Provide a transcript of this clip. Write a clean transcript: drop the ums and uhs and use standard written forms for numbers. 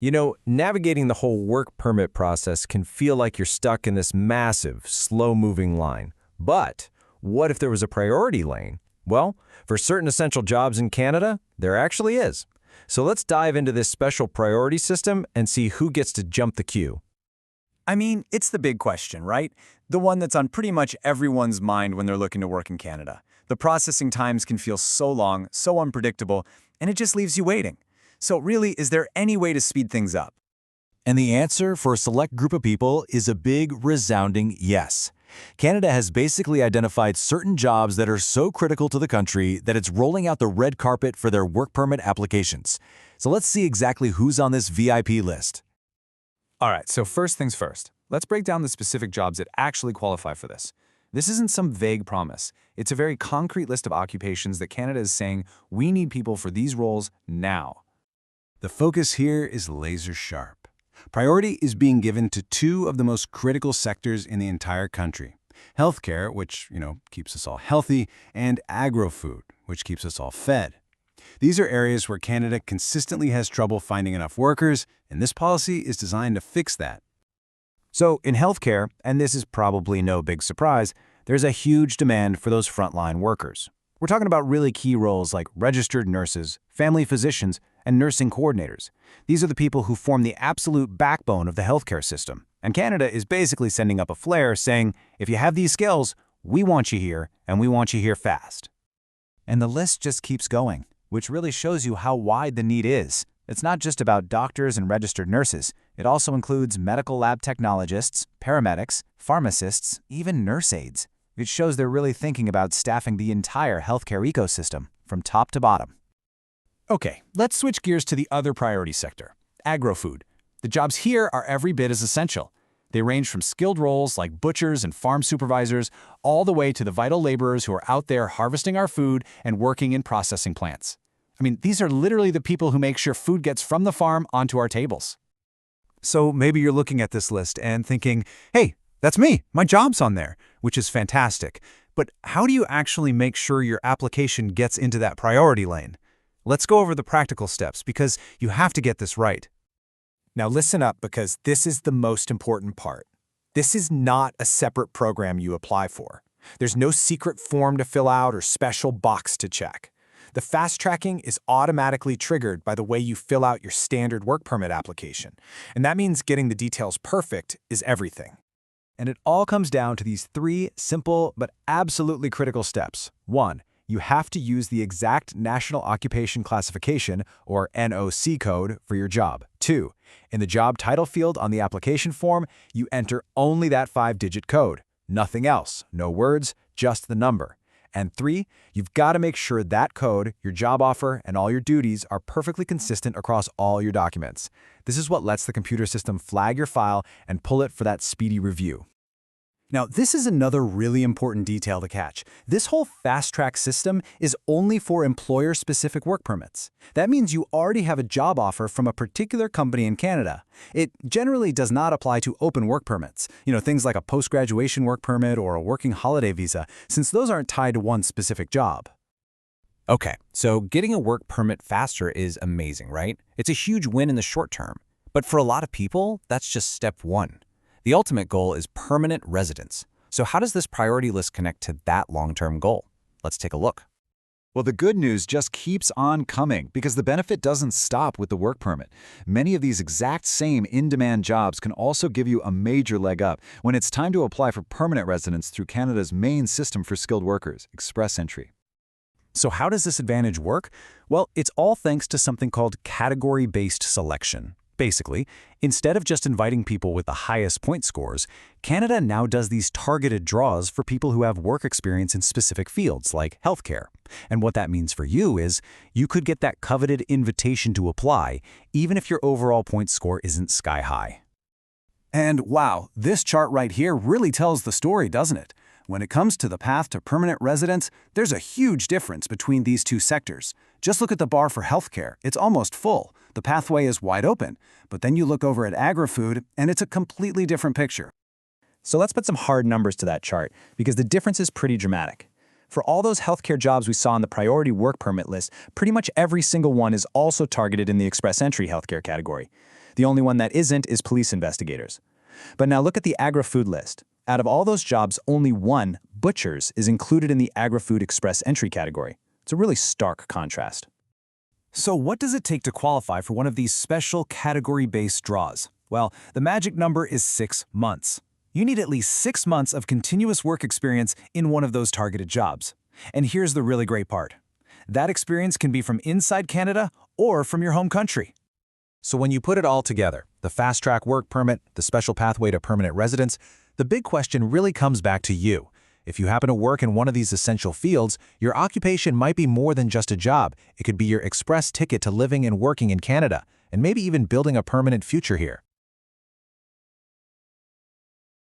Navigating the whole work permit process can feel like you're stuck in this massive, slow-moving line. But what if there was a priority lane? Well, for certain essential jobs in Canada, there actually is. So let's dive into this special priority system and see who gets to jump the queue. I mean, it's the big question, right? The one that's on pretty much everyone's mind when they're looking to work in Canada. The processing times can feel so long, so unpredictable, and it just leaves you waiting. So really, is there any way to speed things up? And the answer for a select group of people is a big, resounding yes. Canada has basically identified certain jobs that are so critical to the country that it's rolling out the red carpet for their work permit applications. So let's see exactly who's on this VIP list. All right, so first things first. Let's break down the specific jobs that actually qualify for this. This isn't some vague promise. It's a very concrete list of occupations that Canada is saying we need people for these roles now. The focus here is laser sharp. Priority is being given to two of the most critical sectors in the entire country. Healthcare, which, keeps us all healthy, and agro-food, which keeps us all fed. These are areas where Canada consistently has trouble finding enough workers, and this policy is designed to fix that. So in healthcare, and this is probably no big surprise, there's a huge demand for those frontline workers. We're talking about really key roles like registered nurses, family physicians, and nursing coordinators. These are the people who form the absolute backbone of the healthcare system. And Canada is basically sending up a flare saying, if you have these skills, we want you here, and we want you here fast. And the list just keeps going, which really shows you how wide the need is. It's not just about doctors and registered nurses. It also includes medical lab technologists, paramedics, pharmacists, even nurse aides. It shows they're really thinking about staffing the entire healthcare ecosystem, from top to bottom. Okay, let's switch gears to the other priority sector, agro-food. The jobs here are every bit as essential. They range from skilled roles like butchers and farm supervisors, all the way to the vital laborers who are out there harvesting our food and working in processing plants. I mean, these are literally the people who make sure food gets from the farm onto our tables. So maybe you're looking at this list and thinking, hey, that's me, my job's on there, which is fantastic. But how do you actually make sure your application gets into that priority lane? Let's go over the practical steps because you have to get this right. Now listen up, because this is the most important part. This is not a separate program you apply for. There's no secret form to fill out or special box to check. The fast tracking is automatically triggered by the way you fill out your standard work permit application. And that means getting the details perfect is everything. And it all comes down to these three simple but absolutely critical steps. 1. You have to use the exact National Occupation Classification, or NOC code, for your job. 2. In the job title field on the application form, you enter only that 5-digit code. Nothing else. No words, just the number. And 3, you've got to make sure that code, your job offer, and all your duties are perfectly consistent across all your documents. This is what lets the computer system flag your file and pull it for that speedy review. Now, this is another really important detail to catch. This whole fast-track system is only for employer-specific work permits. That means you already have a job offer from a particular company in Canada. It generally does not apply to open work permits, things like a post-graduation work permit or a working holiday visa, since those aren't tied to one specific job. Okay, so getting a work permit faster is amazing, right? It's a huge win in the short term. But for a lot of people, that's just step 1. The ultimate goal is permanent residence. So how does this priority list connect to that long-term goal? Let's take a look. Well, the good news just keeps on coming because the benefit doesn't stop with the work permit. Many of these exact same in-demand jobs can also give you a major leg up when it's time to apply for permanent residence through Canada's main system for skilled workers, Express Entry. So how does this advantage work? Well, it's all thanks to something called category-based selection. Basically, instead of just inviting people with the highest point scores, Canada now does these targeted draws for people who have work experience in specific fields like healthcare. And what that means for you is you could get that coveted invitation to apply, even if your overall point score isn't sky high. And wow, this chart right here really tells the story, doesn't it? When it comes to the path to permanent residence, there's a huge difference between these two sectors. Just look at the bar for healthcare. It's almost full. The pathway is wide open. But then you look over at agri-food, and it's a completely different picture. So let's put some hard numbers to that chart, because the difference is pretty dramatic. For all those healthcare jobs we saw on the priority work permit list, pretty much every single one is also targeted in the Express Entry healthcare category. The only one that isn't is police investigators. But now look at the agri-food list. Out of all those jobs, only one, butchers, is included in the agri-food express entry category. It's a really stark contrast. So what does it take to qualify for one of these special category-based draws? Well, the magic number is 6 months. You need at least 6 months of continuous work experience in one of those targeted jobs. And here's the really great part. That experience can be from inside Canada or from your home country. So when you put it all together, the fast-track work permit, the special pathway to permanent residence, the big question really comes back to you. If you happen to work in one of these essential fields, your occupation might be more than just a job. It could be your express ticket to living and working in Canada, and maybe even building a permanent future here.